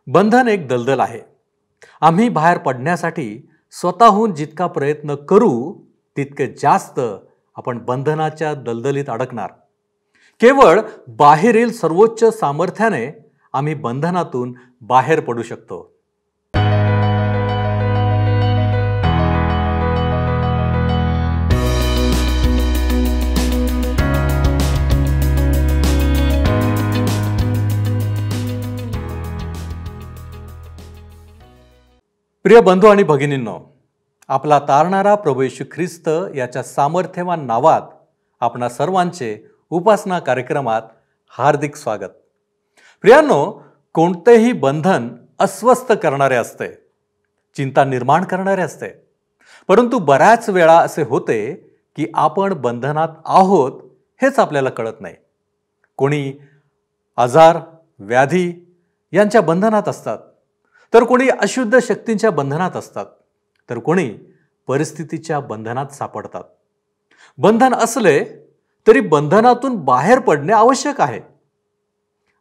बंधन एक दलदल आहे. आम्ही बाहेर पडण्यासाठी स्वतःहून जितका प्रयत्न करू तितके जास्त आपण बंधनाच्या दलदलीत अडकणार. केवळ बाहेरील सर्वोच्च सामर्थ्याने आम्ही बंधनातून बाहेर पडू शकतो. प्रिय बंधू आणि भगिनींनो, आपला तारणारा प्रभू येशू ख्रिस्त याच्या सामर्थ्यवान नावात आपणा सर्वांचे उपासना कार्यक्रमात हार्दिक स्वागत. प्रियांनो, कोणतेही बंधन अस्वस्थ करणारे असते, चिंता निर्माण करणारे असते. परंतु बऱ्याच वेळा असे होते की आपण बंधनात आहोत हेच आपल्याला कळत नाही. कोणी आजार, व्याधी यांच्या बंधनात असतात, तर कोणी अशुद्ध शक्तींच्या बंधनात असतात, तर कोणी परिस्थितीच्या बंधनात सापडतात. बंधन असले तरी बंधनातून बाहेर पडणे आवश्यक आहे.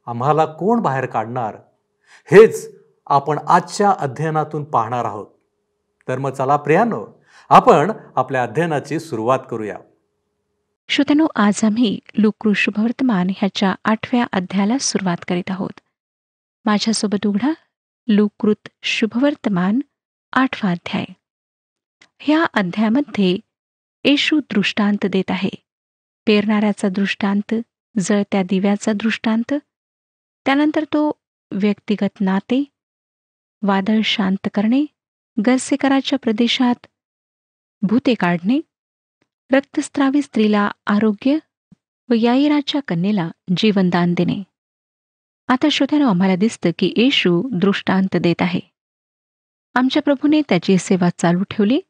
आम्हाला कोण बाहेर काढणार हेच आपण आजच्या अध्ययनातून पाहणार आहोत. तर मग चला प्रियांनो, आपण आपल्या अध्ययनाची सुरुवात करूया. श्रोत्यांनो, आज आम्ही लूका शुभवर्तमान ह्याच्या 8व्या अध्यायाला सुरुवात करीत आहोत. माझ्यासोबत उघडा लूका शुभवर्तमान 8वा अध्याय. ह्या अध्यायामध्ये येशू दृष्टांत देत आहे. पेरणाऱ्याचा दृष्टांत, जळत्या दिव्याचा दृष्टांत, त्यानंतर तो व्यक्तिगत नाते, वादळ शांत करणे, गर्सेकराच्या प्रदेशात भूते काढणे, रक्तस्रावी स्त्रीला आरोग्य व याईराच्या कन्येला जीवनदान देणे. आता श्रोत्यानो, आम्हाला दिसतं की येशू दृष्टांत देत आहे. आमच्या प्रभूने त्याची सेवा चालू ठेवली.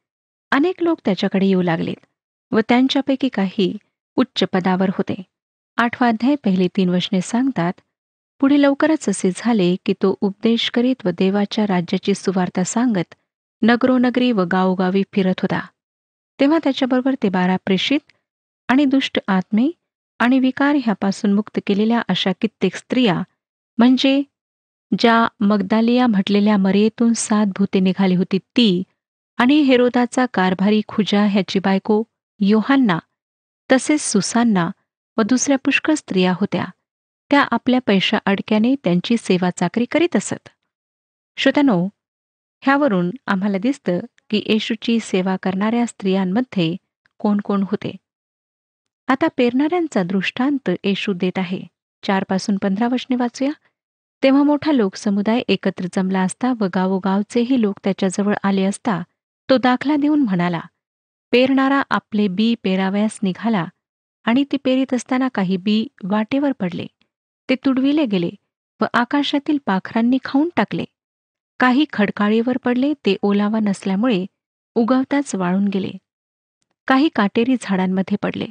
अनेक लोक त्याच्याकडे येऊ लागलेत व त्यांच्यापैकी काही उच्च पदावर होते. 8वा अध्याय पहिली 3 वचने सांगतात, पुढे लवकरच असे झाले की तो उपदेश करीत व देवाच्या राज्याची सुवार्ता सांगत नगरोनगरी व गावोगावी फिरत होता. तेव्हा त्याच्याबरोबर ते 12 प्रेषित आणि दुष्ट आत्मे आणि विकार ह्यापासून मुक्त केलेल्या अशा कित्येक स्त्रिया, म्हणजे ज्या मगदालिया म्हटलेल्या मरियेतून 7 भूते निघाली होती ती, आणि हेरोदाचा कारभारी खुजा ह्याची बायको योहान्ना, तसेच सुसान्ना व दुसऱ्या पुष्कळ स्त्रिया होत्या. त्या आपल्या पैशा अडक्याने त्यांची सेवा चाकरी करीत असत. श्रोत्यानो, ह्यावरून आम्हाला दिसतं की येशूची सेवा करणाऱ्या स्त्रियांमध्ये कोण कोण होते. आता पेरणाऱ्यांचा दृष्टांत येशू देत आहे. 4 पासून 15 वचने वाचूया. तेव्हा मोठा लोकसमुदाय एकत्र जमला असता व गावोगावचेही लोक त्याच्याजवळ आले असता तो दाखला देऊन म्हणाला, पेरणारा आपले बी पेरावयास निघाला, आणि ती पेरीत असताना काही बी वाटेवर पडले, ते तुडविले गेले व आकाशातील पाखरांनी खाऊन टाकले. काही खडकाळीवर पडले, ते ओलावा नसल्यामुळे उगवताच वाळून गेले. काही काटेरी झाडांमध्ये पडले,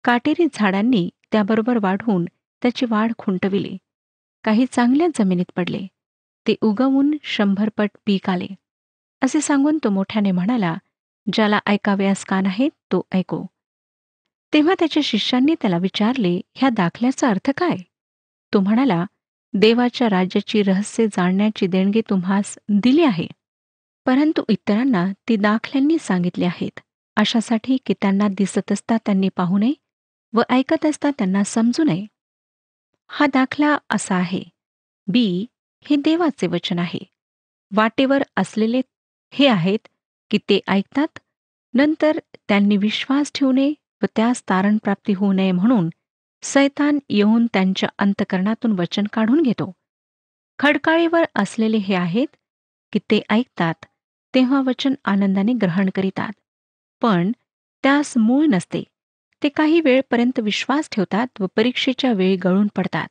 काटेरी झाडांनी त्याबरोबर वाढून त्याची वाढ खुंटविली. काही चांगल्या जमिनीत पडले, ते उगवून 100 पट पीक आले. असे सांगून तो मोठ्याने म्हणाला, ज्याला ऐकावयास कान आहेत तो ऐको. तेव्हा त्याच्या शिष्यांनी त्याला विचारले, ह्या दाखल्याचा अर्थ काय? तो म्हणाला, देवाच्या राज्याची रहस्ये जाणण्याची देणगी तुम्हास दिली आहे, परंतु इतरांना ती दाखल्यांनी सांगितली आहेत, अशासाठी की त्यांना दिसत असता त्यांनी पाहू नये व ऐकत असता त्यांना समजू नये. हा दाखला असा आहे, बी हे देवाचे वचन आहे. वाटेवर असलेले हे आहेत की ते ऐकतात, नंतर त्यांनी विश्वास ठेवू नये व त्यास तारणप्राप्ती होऊ नये म्हणून सैतान येऊन त्यांच्या अंतकरणातून वचन काढून घेतो. खडकाळीवर असलेले हे आहेत की ते ऐकतात, तेव्हा वचन आनंदाने ग्रहण करीतात, पण त्यास मूळ नसते. ते काही वेळपर्यंत विश्वास ठेवतात व परीक्षेच्या वेळी गळून पडतात.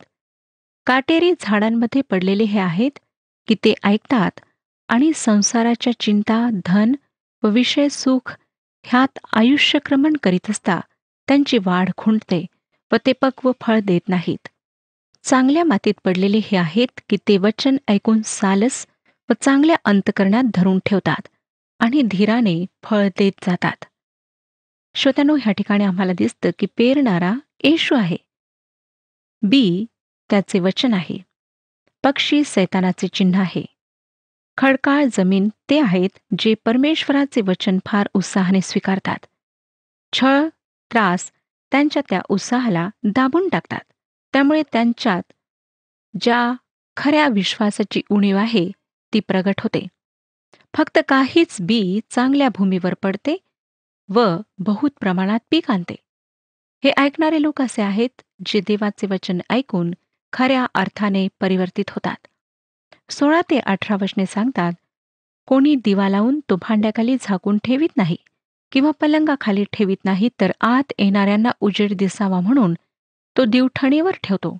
काटेरी झाडांमध्ये पडलेले हे आहेत की ते ऐकतात आणि संसाराच्या चिंता, धन व विषय सुख ह्यात आयुष्यक्रमण करीत असता त्यांची वाढ खुंटते व ते पक्व फळ देत नाहीत. चांगल्या मातीत पडलेले हे आहेत की ते वचन ऐकून सालस व चांगल्या अंतकरणात धरून ठेवतात आणि धीराने फळ देत जातात. श्रोत्यांनो, ह्या ठिकाणी आम्हाला दिसतं की पेरणारा येशू आहे, बी त्याचे वचन आहे. पक्षी सैतानाचे चिन्ह आहे. खडकाळ जमीन ते आहेत जे परमेश्वराचे वचन फार उत्साहाने स्वीकारतात. छळ, त्रास त्यांच्या त्या उत्साहाला दाबून टाकतात. त्यामुळे त्यांच्यात ज्या खऱ्या विश्वासाची उणीव आहे ती प्रगट होते. फक्त काहीच बी चांगल्या भूमीवर पडते व बहुत प्रमाणात पीक आणते. हे ऐकणारे लोक असे आहेत जे देवाचे वचन ऐकून खऱ्या अर्थाने परिवर्तित होतात. 16 ते 18 वचने सांगतात, कोणी दिवा लावून तो भांड्याखाली झाकून ठेवीत नाही किंवा पलंगाखाली ठेवीत नाही, तर आत येणाऱ्यांना उजेड दिसावा म्हणून तो दिवठणीवर ठेवतो.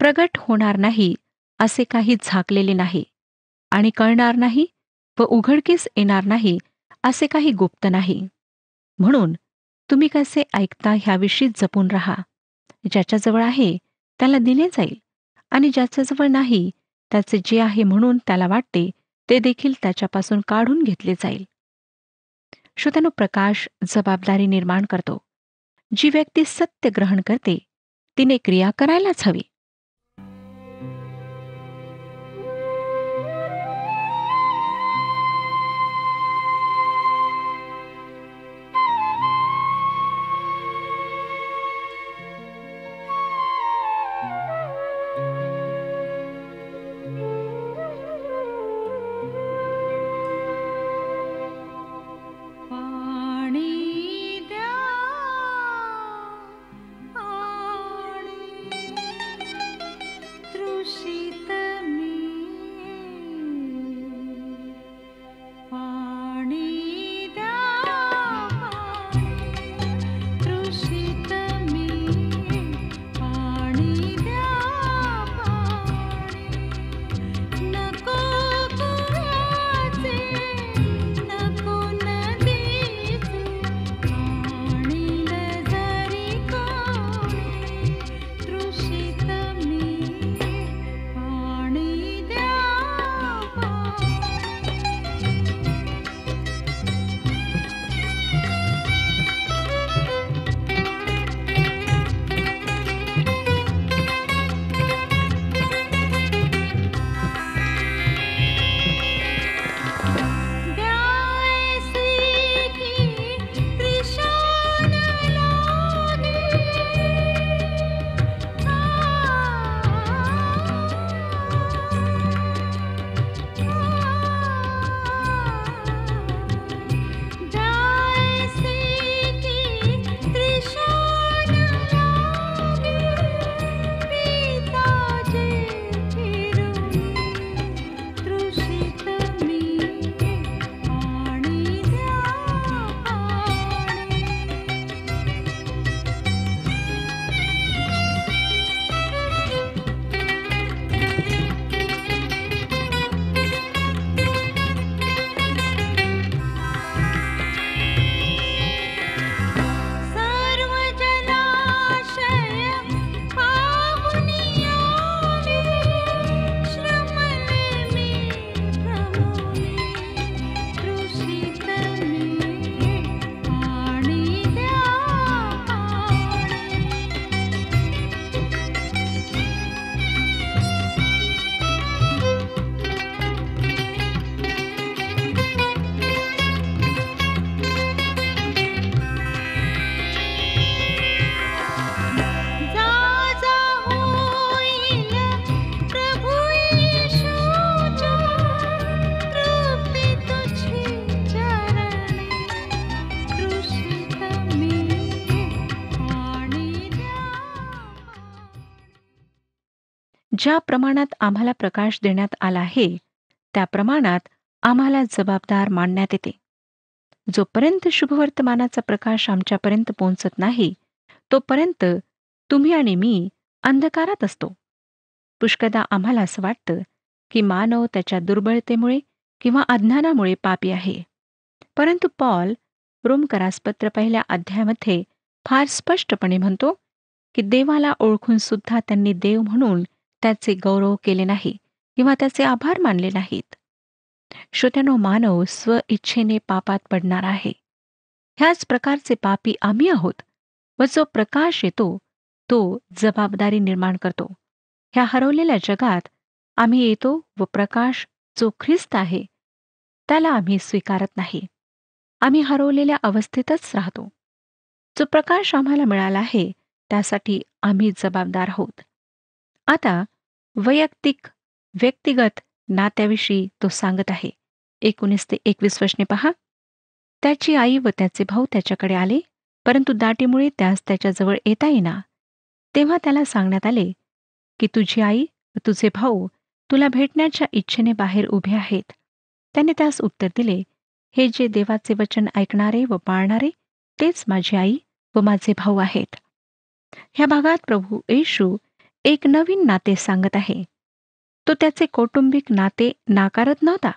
प्रगट होणार नाही असे काही झाकलेले नाही, आणि कळणार नाही व उघडकीस येणार नाही असे काही गुप्त नाही. म्हणून तुम्ही कसे ऐकता ह्याविषयी जपून राहा. ज्याच्याजवळ आहे त्याला दिले जाईल, आणि ज्याच्याजवळ नाही त्याचे जे आहे म्हणून त्याला वाटते ते देखील त्याच्यापासून काढून घेतले जाईल. श्रोत्यानो, प्रकाश जबाबदारी निर्माण करतो. जी व्यक्ती सत्य ग्रहण करते तिने क्रिया करायलाच हवी. ज्या प्रमाणात आम्हाला प्रकाश देण्यात आला आहे त्या प्रमाणात आम्हाला जबाबदार मानण्यात येते. जोपर्यंत शुभवर्तमानाचा प्रकाश आमच्यापर्यंत पोहोचत नाही तोपर्यंत तुम्ही आणि मी अंधकारात असतो. पुष्कदा आम्हाला असं वाटतं की मानव त्याच्या दुर्बळतेमुळे किंवा अज्ञानामुळे पापी आहे. परंतु पॉल रोमकरासपत्र 1 अध्यायामध्ये फार स्पष्टपणे म्हणतो की देवाला ओळखून सुद्धा त्यांनी देव म्हणून त्याचे गौरव केले नाही किंवा त्याचे आभार मानले नाहीत. श्रोत्यानो, मानव स्वइच्छेने पापात पडणार आहे. ह्याच प्रकारचे पापी आम्ही आहोत व जो प्रकाश येतो तो जबाबदारी निर्माण करतो. ह्या हरवलेल्या जगात आम्ही येतो व प्रकाश जो ख्रिस्त आहे त्याला आम्ही स्वीकारत नाही. आम्ही हरवलेल्या अवस्थेतच राहतो. जो प्रकाश आम्हाला मिळाला आहे त्यासाठी आम्ही जबाबदार आहोत. आता वैयक्तिक व्यक्तिगत नात्याविषयी तो सांगत आहे. 19 ते 21 वचने पहा. त्याची आई व त्याचे भाऊ त्याच्याकडे आले, परंतु दाटीमुळे त्यास त्याच्याजवळ येता येईना. तेव्हा त्याला सांगण्यात आले की तुझी आई व तुझे भाऊ तुला भेटण्याच्या इच्छेने बाहेर उभे आहेत. त्याने त्यास उत्तर दिले, हे जे देवाचे वचन ऐकणारे व पाळणारे तेच माझी आई व माझे भाऊ आहेत. ह्या भागात प्रभू येशू एक नवीन नाते सांगत आहे. तो त्याचे कौटुंबिक नाते नाकारत नव्हता,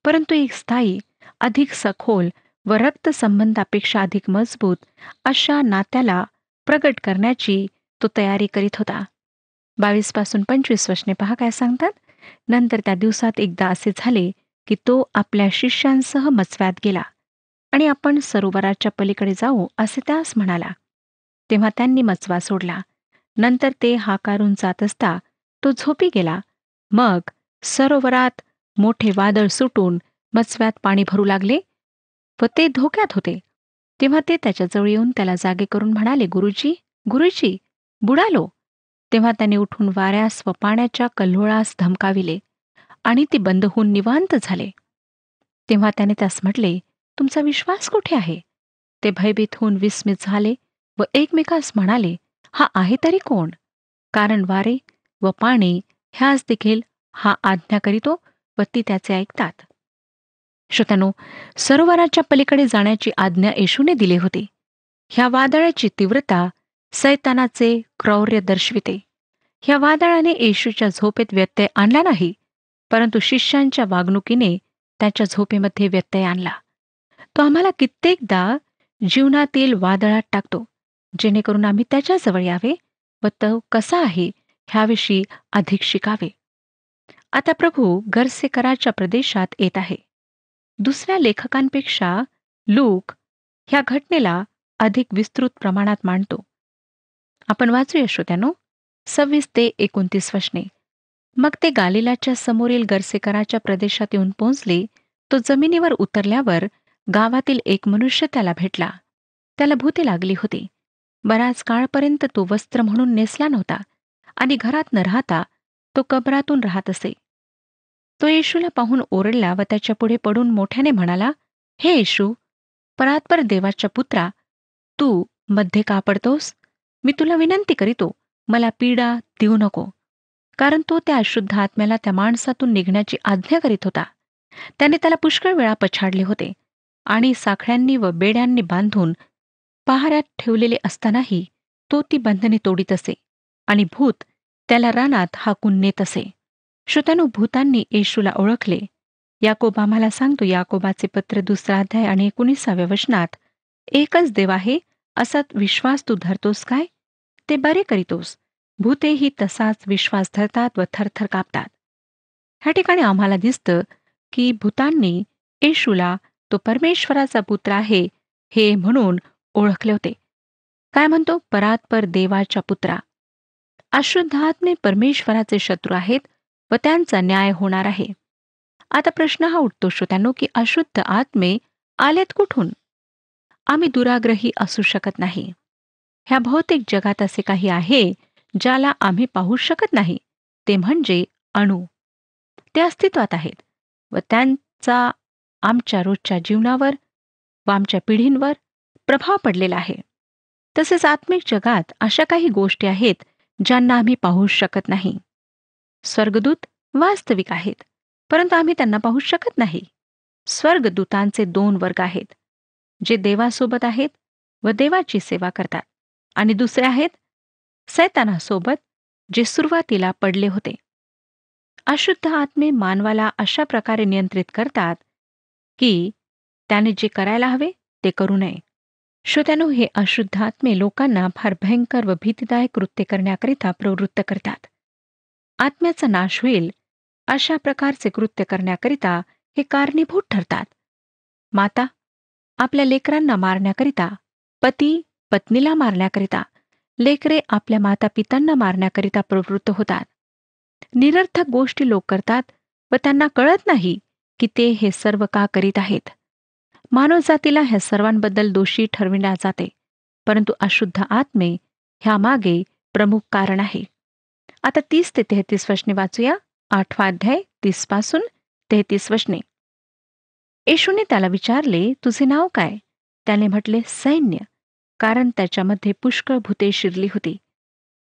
परंतु एक स्थायी, अधिक सखोल व रक्तसंबंधापेक्षा अधिक मजबूत अशा नात्याला प्रगट करण्याची तो तयारी करीत होता. 22 पासून 25 वचने पहा काय सांगतात. नंतर त्या दिवसात एकदा असे झाले की तो आपल्या शिष्यांसह मचव्यात गेला आणि आपण सरोवराच्या पलीकडे जाऊ असे त्यास म्हणाला. तेव्हा त्यांनी मचवा सोडला. नंतर ते हाकारून जात असता तो झोपी गेला. मग सरोवरात मोठे वादळ सुटून मचव्यात पाणी भरू लागले व ते धोक्यात होते. तेव्हा ते त्याच्याजवळ येऊन त्याला जागे करून म्हणाले, गुरुजी, गुरुजी, बुडालो. तेव्हा त्याने उठून वाऱ्यास व पाण्याच्या कल्होळास धमकाविले आणि ती बंद होऊन निवांत झाले. तेव्हा त्याने त्यास म्हटले, तुमचा विश्वास कुठे आहे? ते भयभीत होऊन विस्मित झाले व एकमेकास म्हणाले, हा आहे तरी कोण? कारण वारे व पाणी ह्यास देखील हा आज्ञा करीतो व ती त्याचे ऐकतात. श्रोत्यानो, सरोवराच्या पलीकडे जाण्याची आज्ञा येशूने दिली होती. ह्या वादळाची तीव्रता सैतानाचे क्रौर्य दर्शविते. ह्या वादळाने येशूच्या झोपेत व्यत्यय आणला नाही, परंतु शिष्यांच्या वागणुकीने त्याच्या झोपेमध्ये व्यत्यय आणला. तो आम्हाला कित्येकदा जीवनातील वादळात टाकतो, जेणेकरून आम्ही त्याच्याजवळ यावे व तो कसा आहे ह्याविषयी अधिक शिकावे. आता प्रभू गर्सेकराच्या प्रदेशात येत आहे. दुसऱ्या लेखकांपेक्षा लूक ह्या घटनेला अधिक विस्तृत प्रमाणात मांडतो. आपण वाचूया श्रोत्यानो, 26 ते 29 वचने. मग ते गालिलाच्या समोरील गर्सेकराच्या प्रदेशात येऊन पोहोचले. तो जमिनीवर उतरल्यावर गावातील एक मनुष्य त्याला भेटला. त्याला भूते लागली होती. बराच काळपर्यंत तो वस्त्र म्हणून नेसला नव्हता आणि घरात न राहता तो कबरातून राहत असे. तो येशूला पाहून ओरडला व त्याच्या पुढे पडून मोठ्याने म्हणाला, हे येशू, परात्पर देवाच्या पुत्रा, तू मध्ये का पडतोस? मी तुला विनंती करीतो, मला पीडा देऊ नको. कारण तो त्या अशुद्ध आत्म्याला त्या माणसातून निघण्याची आज्ञा करीत होता. त्याने त्याला पुष्कळ वेळा पछाडले होते आणि साखळ्यांनी व बेड्यांनी बांधून पहाऱ्यात ठेवलेले असतानाही तो ती बंधने तोडीत असे आणि भूत त्याला रानात हाकून नेत असे. श्रोत्यानो, भूतांनी येशूला ओळखले. याकोब आम्हाला सांगतो, याकोबाचे पत्र 2 अध्याय आणि 19व्या वचनात, एकच देव आहे असा विश्वास तू धरतोस काय? ते बरे करीतोस. भूतेही तसाच विश्वास धरतात व थरथर कापतात. ह्या ठिकाणी आम्हाला दिसतं की भूतांनी येशूला तो परमेश्वराचा पुत्र आहे हे म्हणून ओळखले होते. काय म्हणतो? परात्पर देवाच्या पुत्रा. अशुद्ध आत्मे परमेश्वराचे शत्रू आहेत व त्यांचा न्याय होणार आहे. आता प्रश्न हा उठतो श्रोत्यांनो की अशुद्ध आत्मे आलेत कुठून? आम्ही दुराग्रही असू शकत नाही. ह्या भौतिक जगात असे काही आहे ज्याला आम्ही पाहू शकत नाही, ते म्हणजे अणू. ते अस्तित्वात आहेत व त्यांचा आमच्या रोजच्या जीवनावर व आमच्या पिढींवर प्रभाव पडलेला आहे. तसेच आत्मिक जगात अशा काही गोष्टी आहेत ज्यांना आम्ही पाहू शकत नाही. स्वर्गदूत वास्तविक आहेत, परंतु आम्ही त्यांना पाहू शकत नाही. स्वर्गदूतांचे 2 वर्ग आहेत, जे देवासोबत आहेत व देवाची सेवा करतात, आणि दुसरे आहेत सैतानासोबत, जे सुरुवातीला पडले होते. अशुद्ध आत्मे मानवाला अशा प्रकारे नियंत्रित करतात की त्याने जे करायला हवे ते करू नये. श्रोत्यानो, हे अशुद्ध आत्मे लोकांना फार भयंकर व भीतीदायक कृत्य करण्याकरिता प्रवृत्त करतात. आत्म्याचा नाश होईल अशा प्रकारचे कृत्य करण्याकरिता हे कारणीभूत ठरतात. माता आपल्या लेकरांना मारण्याकरिता, पती पत्नीला मारण्याकरिता, लेकरे आपल्या मातापित्यांना मारण्याकरिता प्रवृत्त होतात. निरर्थक गोष्टी लोक करतात व त्यांना कळत नाही की ते हे सर्व का करीत आहेत. मानवजातीला ह्या सर्वांबद्दल दोषी ठरविले जाते, परंतु अशुद्ध आत्मे ह्यामागे प्रमुख कारण आहे. आता 30 ते 33 वचने वाचूया. 8 अध्याय 30 पासून 33 वचने. येशूने त्याला विचारले, तुझे नाव काय? त्याने म्हटले, सैन्य, कारण त्याच्यामध्ये पुष्कळ भूते शिरली होती.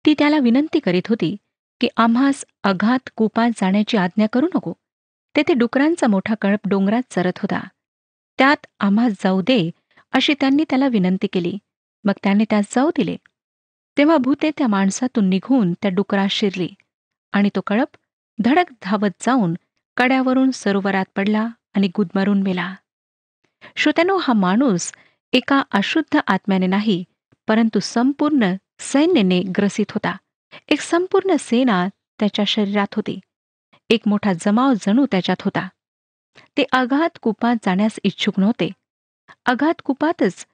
ती त्याला विनंती करीत होती की आम्हास अगाध कूपात जाण्याची आज्ञा करू नको. तेथे डुकरांचा मोठा कळप डोंगरात चरत होता. त्यात आम्हास जाऊ दे, अशी त्यांनी त्याला विनंती केली. मग त्याने त्यात जाऊ दिले. तेव्हा भूते त्या माणसातून निघून त्या डुकरात शिरली आणि तो कळप धडक धावत जाऊन कड्यावरून सरोवरात पडला आणि गुदमरून मेला. श्रोत्यानो, हा माणूस एका अशुद्ध आत्म्याने नाही, परंतु संपूर्ण सैन्याने ग्रसित होता. एक संपूर्ण सेना त्याच्या शरीरात होती. एक मोठा जमाव जणू त्याच्यात होता. ते अगाध कूपात जाण्यास इच्छुक नव्हते. अगाध कूपातच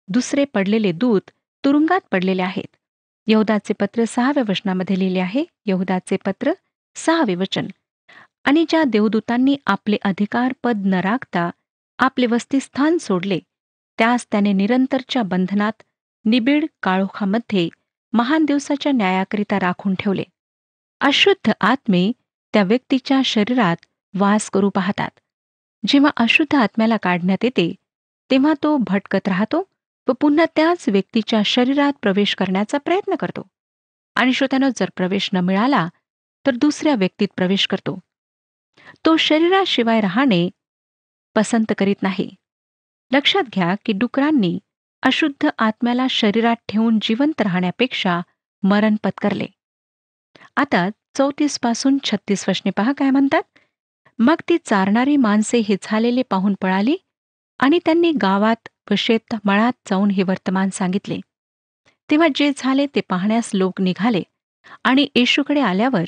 दुसरे पडलेले दूत तुरुंगात पडलेले आहेत. यहुदाचे पत्र 6व्या वचनामध्ये लिहिले आहे. यहुदाचे पत्र 6वे वचन. आणि ज्या देवदूतांनी आपले अधिकार पद न राखता आपले वसतिस्थान सोडले, त्यास त्याने निरंतरच्या बंधनात निबिड काळोखामध्ये महान दिवसाच्या न्यायाकरिता राखून ठेवले. अशुद्ध आत्मे त्या व्यक्तीच्या शरीरात वास करू पाहतात. जेव्हा अशुद्ध आत्म्याला काढण्यात येते तेव्हा तो भटकत राहतो व पुन्हा त्याच व्यक्तीच्या शरीरात प्रवेश करण्याचा प्रयत्न करतो. आणि श्रोत्यानो, जर प्रवेश न मिळाला तर दुसऱ्या व्यक्तीत प्रवेश करतो. तो शरीराशिवाय राहणे पसंत करीत नाही. लक्षात घ्या की डुकरांनी अशुद्ध आत्म्याला शरीरात ठेवून जिवंत राहण्यापेक्षा मरण पत्करले. आता 34 पासून 36 वचने पहा काय म्हणतात. मग ती चारणारी माणसे हे झालेले पाहून पळाली आणि त्यांनी गावात व शेतमळात जाऊन हे वर्तमान सांगितले. तेव्हा जे झाले ते पाहण्यास लोक निघाले आणि येशूकडे आल्यावर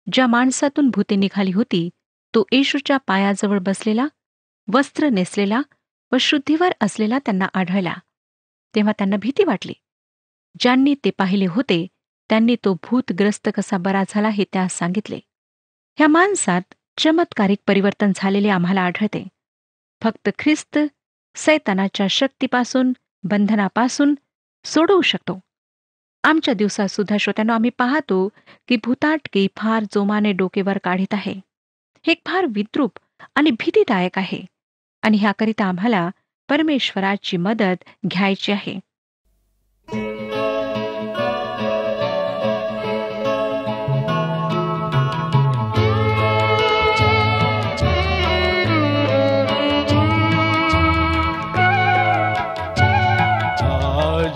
ज्या माणसातून भूते निघाली होती तो येशूच्या पायाजवळ बसलेला, वस्त्र नेसलेला व शुद्धीवर असलेला त्यांना आढळला. तेव्हा त्यांना भीती वाटली. ज्यांनी ते पाहिले होते त्यांनी तो भूतग्रस्त कसा बरा झाला हे त्यास सांगितले. ह्या माणसात चमत्कारिक परिवर्तन झालेले आम्हाला आढळते. फक्त ख्रिस्त सैतानाच्या शक्तीपासून, बंधनापासून सोडवू शकतो. आमच्या दिवसात सुद्धा श्रोत्यांनो, आम्ही पाहतो की भूताटकी फार जोमाने डोकेवर काढीत आहे. हे एक फार विद्रूप आणि भीतीदायक आहे आणि ह्याकरिता आम्हाला परमेश्वराची मदत घ्यायची आहे.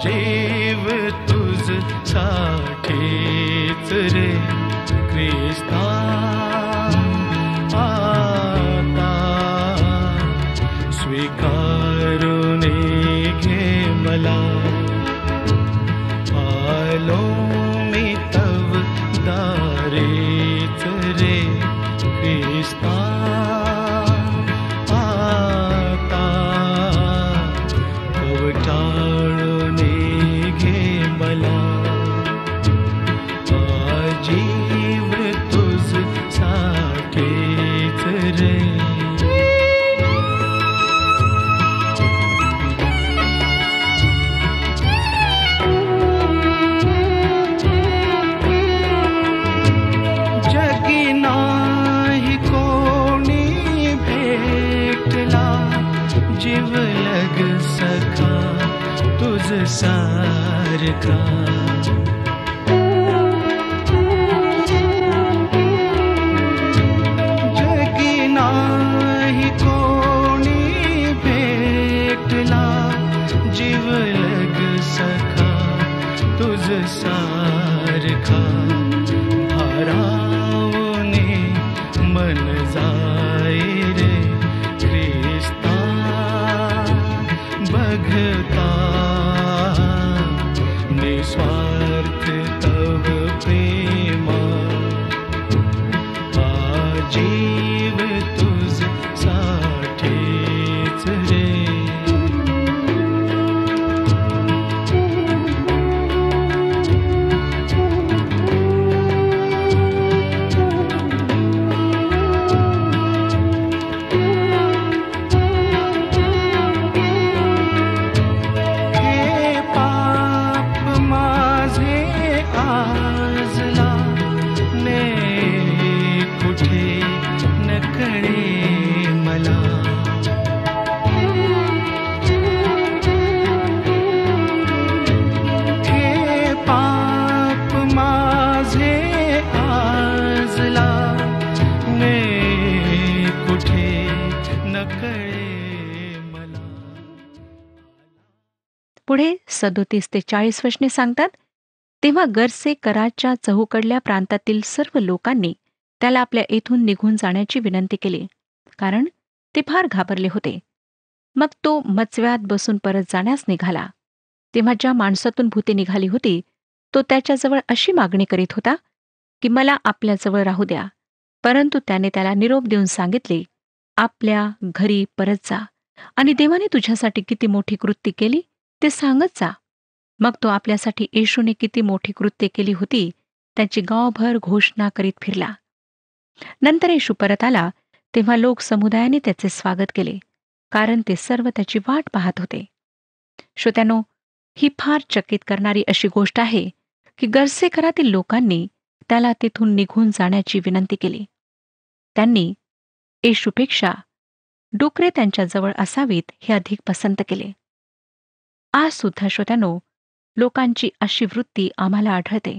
जीव तुझ साठीच रे ख्रिस्ता, आता स्वीकारून घे मला. आलो मी तव दारीच रे ख्रिस्ता, आता कवटाळून घे मला. जीव तुझ साठीच रे. जगी नाही कोणी भेटला जीवलग सखा तुझ सारखा. जगी नाही कोणी भेटला जीवलग सखा तुझ सारखा. भारावणे मन जाई रे ख्रिस्ता, बघता निस्वार्थ तव प्रेमा. जीव तुझ साठीच रे. पुढे 37 ते 40 वचने सांगतात, तेव्हा गरसे कराच्या चहूकडल्या प्रांतातील सर्व लोकांनी त्याला आपल्या येथून निघून जाण्याची विनंती केली, कारण ते फार घाबरले होते. मग तो मचव्यात बसून परत जाण्यास निघाला. तेव्हा ज्या माणसातून भूते निघाली होती, तो त्याच्याजवळ अशी मागणी करीत होता की मला आपल्याजवळ राहू द्या. परंतु त्याने त्याला निरोप देऊन सांगितले, आपल्या घरी परत जा आणि देवाने तुझ्यासाठी किती मोठी कृत्य केली ते सांगत जा. मग तो आपल्यासाठी येशूने किती मोठी कृत्य केली होती त्याची गावभर घोषणा करीत फिरला. नंतर येशू परत आला, तेव्हा लोक समुदायाने त्याचे स्वागत केले, कारण ते सर्व त्याची वाट पाहत होते. श्रोत्यानो, ही फार चकित करणारी अशी गोष्ट आहे की गरसेकरातील लोकांनी त्याला तेथून निघून जाण्याची विनंती केली. त्यांनी येशूपेक्षा डुकरे त्यांच्याजवळ असावीत हे अधिक पसंत केले. आज सुद्धा श्रोत्यानो, लोकांची अशी वृत्ती आम्हाला आढळते.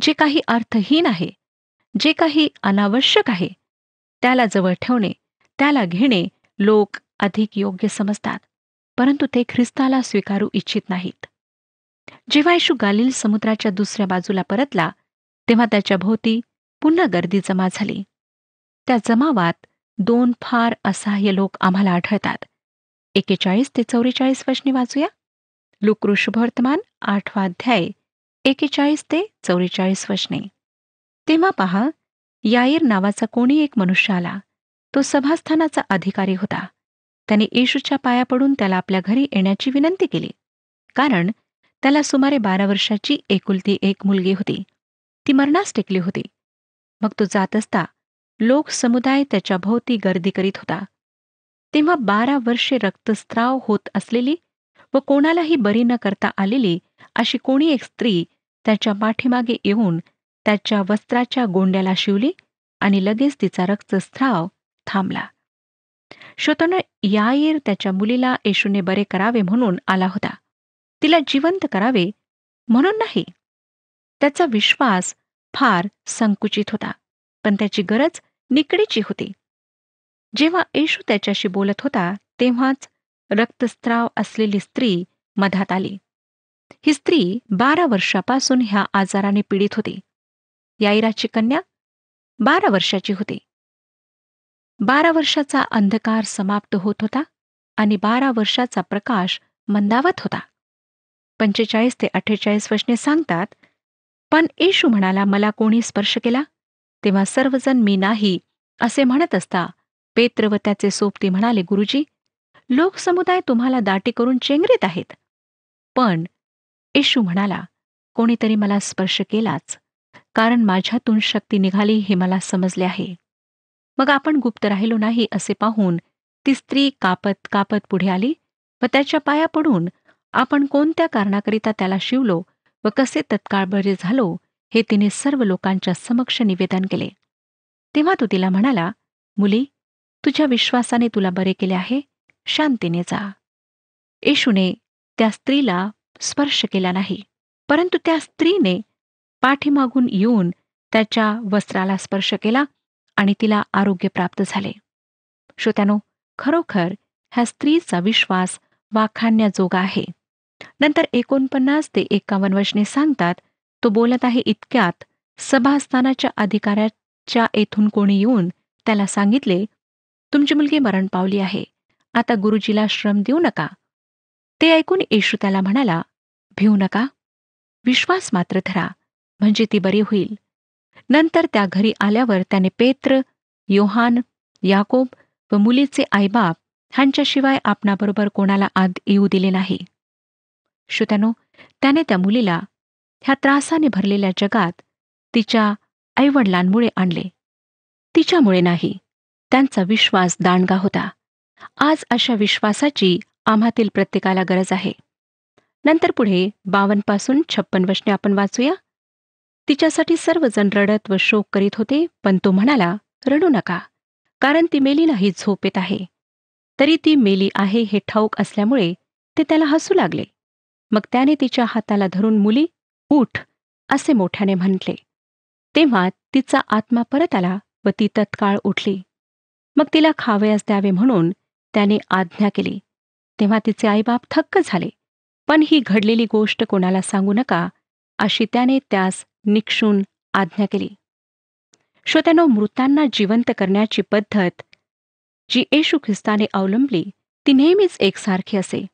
जे काही अर्थहीन आहे, जे काही अनावश्यक आहे, त्याला जवळ ठेवणे, त्याला घेणे लोक अधिक योग्य समजतात, परंतु ते ख्रिस्ताला स्वीकारू इच्छित नाहीत. जेव्हा येशू गालिल समुद्राच्या दुसऱ्या बाजूला परतला, तेव्हा त्याच्या भोवती पुन्हा गर्दी जमा झाली. त्या जमावात 2 फार असहाय्य लोक आम्हाला आढळतात. 41 ते 44 वचने वाचूया. लूका शुभवर्तमान 8 अध्याय 41 ते 44 वचने. तेव्हा पहा, याईर नावाचा कोणी एक मनुष्य आला. तो सभास्थानाचा अधिकारी होता. त्याने येशूच्या पाया पडून त्याला आपल्या घरी येण्याची विनंती केली, कारण त्याला सुमारे 12 वर्षाची एकुलती एक मुलगी होती. ती मरणास टेकली होती. मग तो जात असता लोक समुदाय त्याच्या भोवती गर्दी करीत होता. तेव्हा 12 वर्षे रक्तस्राव होत असलेली व कोणालाही बरी न करता आलेली अशी कोणी एक स्त्री त्याच्या पाठीमागे येऊन त्याच्या वस्त्राच्या गोंड्याला शिवली आणि लगेच तिचा रक्तस्राव थांबला. श्रोत्यानो, याईर त्याच्या मुलीला येशूने बरे करावे म्हणून आला होता, तिला जिवंत करावे म्हणून नाही. त्याचा विश्वास फार संकुचित होता, पण त्याची गरज निकडीची होती. जेव्हा येशू त्याच्याशी बोलत होता, तेव्हाच रक्तस्राव असलेली स्त्री मधात आली. ही स्त्री 12 वर्षापासून ह्या आजाराने पीडित होती. याईराची कन्या 12 वर्षाची होती. 12 वर्षाचा अंधकार समाप्त होत होता आणि 12 वर्षाचा प्रकाश मंदावत होता. 45 ते 48 वचने सांगतात, पण येशू म्हणाला, मला कोणी स्पर्श केला? तेव्हा सर्वजण मी नाही असे म्हणत असता पेत्र व त्याचे सोबती म्हणाले, गुरुजी, लोकसमुदाय तुम्हाला दाटी करून चेंगरीत आहेत. पण येशू म्हणाला, कोणीतरी मला स्पर्श केलाच, कारण माझ्यातून शक्ती निघाली हे मला समजले आहे. मग आपण गुप्त राहिलो नाही असे पाहून ती स्त्री कापत कापत पुढे आली व त्याच्या पाया पडून आपण कोणत्या कारणाकरिता त्याला शिवलो व कसे तत्काळ बरे झालो हे तिने सर्व लोकांच्या समक्ष निवेदन केले. तेव्हा तो तिला म्हणाला, मुली, तुझ्या विश्वासाने तुला बरे केले आहे, शांतीने जा. येशूने त्या स्त्रीला स्पर्श केला नाही, परंतु त्या स्त्रीने पाठीमागून येऊन त्याच्या वस्त्राला स्पर्श केला आणि तिला आरोग्य प्राप्त झाले. श्रोत्यानो, खरोखर ह्या स्त्रीचा विश्वास वाखाणण्याजोगा आहे. नंतर 49 ते 51 वचने सांगतात, तो बोलत आहे इतक्यात सभास्थानाच्या अधिकाऱ्याच्या येथून कोणी येऊन त्याला सांगितले, तुमची मुलगी मरण पावली आहे, आता गुरुजीला श्रम देऊ नका. ते ऐकून येशू त्याला म्हणाला, भिवू नका, विश्वास मात्र धरा, म्हणजे ती बरी होईल. नंतर त्या घरी आल्यावर त्याने पेत्र, योहान, याकोब व मुलीचे आईबाप ह्यांच्याशिवाय आपणाबरोबर कोणाला आत येऊ दिले नाही. श्रोत्यानो, त्याने त्या मुलीला ह्या त्रासाने भरलेल्या जगात तिच्या आईवडिलांमुळे आणले, तिच्यामुळे नाही. त्यांचा विश्वास दांडगा होता. आज अशा विश्वासाची आम्हातील प्रत्येकाला गरज आहे. नंतर पुढे 52 पासून 56 वचने आपण वाचूया. तिच्यासाठी सर्वजण रडत व शोक करीत होते, पण तो म्हणाला, रडू नका, कारण ती मेली नाही, झोप येत आहे. तरी ती मेली आहे हे ठाऊक असल्यामुळे ते त्याला हसू लागले. मग त्याने तिच्या हाताला धरून, मुली, उठ, असे मोठ्याने म्हटले. तेव्हा तिचा आत्मा परत आला व ती तत्काळ उठली. मग तिला खावयास द्यावे म्हणून त्याने आज्ञा केली. तेव्हा तिचे आईबाप थक्क झाले पण ही घडलेली गोष्ट कोणाला सांगू नका, अशी त्याने त्यास निक्षून आज्ञा केली. श्रोत्यानो, मृतांना जिवंत करण्याची पद्धत जी येशू ख्रिस्ताने अवलंबली ती नेहमीच एकसारखी असे.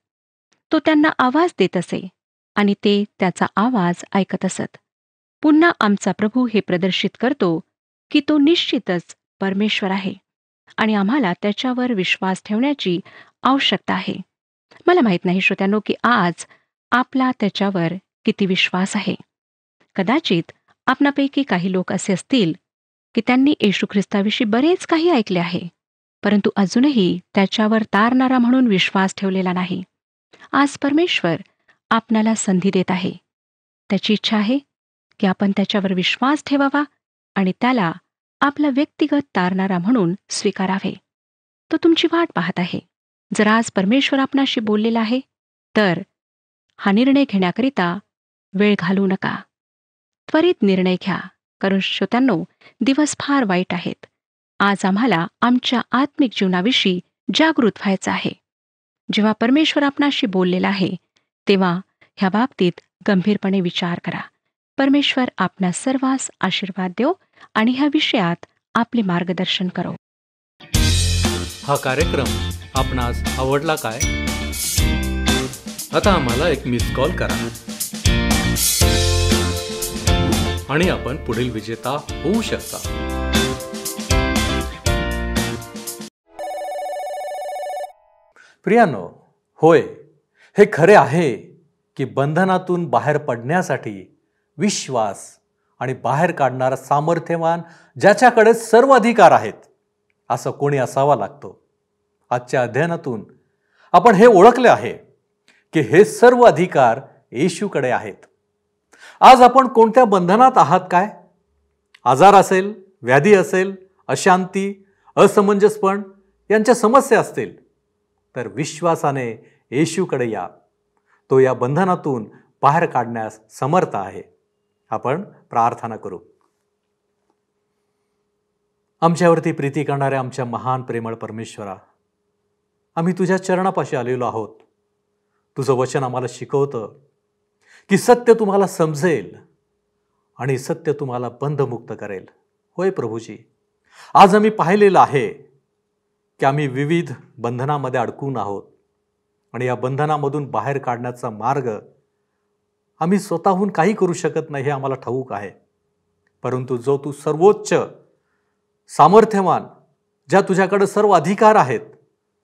तो त्यांना आवाज देत असे आणि ते त्याचा आवाज ऐकत असत. पुन्हा आमचा प्रभू हे प्रदर्शित करतो की तो निश्चितच परमेश्वर आहे आणि आम्हाला त्याच्यावर विश्वास ठेवण्याची आवश्यकता आहे. मला माहीत नाही श्रोत्यानो की आज आपला त्याच्यावर किती विश्वास आहे. कदाचित आपणापैकी काही लोक असे असतील की त्यांनी येशू ख्रिस्ताविषयी बरेच काही ऐकले आहे, परंतु अजूनही त्याच्यावर तारणारा म्हणून विश्वास ठेवलेला नाही. आज परमेश्वर आपणाला संधी देत आहे. त्याची इच्छा आहे की आपण त्याच्यावर विश्वास ठेवावा आणि त्याला आपला व्यक्तिगत तारणारा म्हणून स्वीकारावे. तो तुमची वाट पाहत आहे. जर आज परमेश्वर आपणाशी बोललेला आहे तर हा निर्णय घेण्याकरिता वेळ घालवू नका. त्वरित निर्णय घ्या, कारण श्रोत्यांनो, दिवस फार वाईट आहेत. आज आम्हाला आमच्या आत्मिक जीवनाविषयी जागृत व्हायचं आहे. जेव्हा परमेश्वर आपणाशी बोललेला आहे तेव्हा ह्या बाबतीत गंभीरपणे विचार करा. परमेश्वर आपणा सर्वांस आशीर्वाद देव आणि ह्या विषयात आपले मार्गदर्शन करो. हा कार्यक्रम आपणास आवडला काय? आता आम्हाला एक मिस कॉल करा आणि आपण पुढील विजेता होऊ शकता. प्रियानो, होय, हे खरे आहे की बंधनातून बाहेर पडण्यासाठी विश्वास आणि बाहेर काढणारा सामर्थ्यवान ज्याच्याकडे सर्व अधिकार आहेत असं कोणी असावा लागतो. आजच्या अध्ययनातून आपण हे ओळखले आहे की हे सर्व अधिकार येशूकडे आहेत. आज आपण कोणत्या बंधनात आहात काय? आजार असेल, व्याधी असेल, अशांती, असमंजसपण यांच्या समस्या असतील तर विश्वासाने येशूकडे या. तो या बंधनातून बाहेर काढण्यास समर्थ आहे. आपण प्रार्थना करू. आमच्यावरती प्रीती करणाऱ्या आमच्या महान प्रेमळ परमेश्वरा, आम्ही तुझ्या चरणापाशी आलेलो आहोत. तुझं वचन आम्हाला शिकवतं की सत्य तुम्हाला समजेल आणि सत्य तुम्हाला बंधमुक्त करेल. होय प्रभूजी, आज आम्ही पाहिलेलं आहे की आम्ही विविध बंधनामध्ये अडकून आहोत आणि या बंधनामधून बाहेर काढण्याचा मार्ग आम्ही स्वतःहून काही करू शकत नाही हे आम्हाला ठाऊक आहे. परंतु जो तू सर्वोच्च सामर्थ्यवान, ज्या तुझ्याकडे सर्व अधिकार आहेत,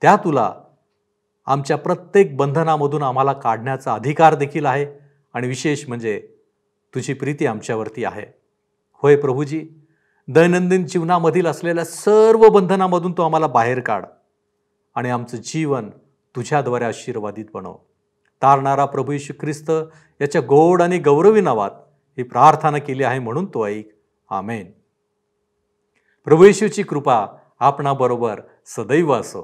त्या तुला आमच्या प्रत्येक बंधनामधून आम्हाला काढण्याचा अधिकार देखील आहे आणि विशेष म्हणजे तुझी प्रीती आमच्यावरती आहे. होय प्रभूजी, दैनंदिन जीवनामधील असलेल्या सर्व बंधनामधून तू आम्हाला बाहेर काढ आणि आमचं जीवन तुझ्याद्वारे आशीर्वादित बनव. तारणारा प्रभू येशू ख्रिस्त याच्या गोड आणि गौरवी नावात ही प्रार्थना केली आहे म्हणून तो ऐक. आमेन. प्रभू येशूची कृपा आपणाबरोबर सदैव असो.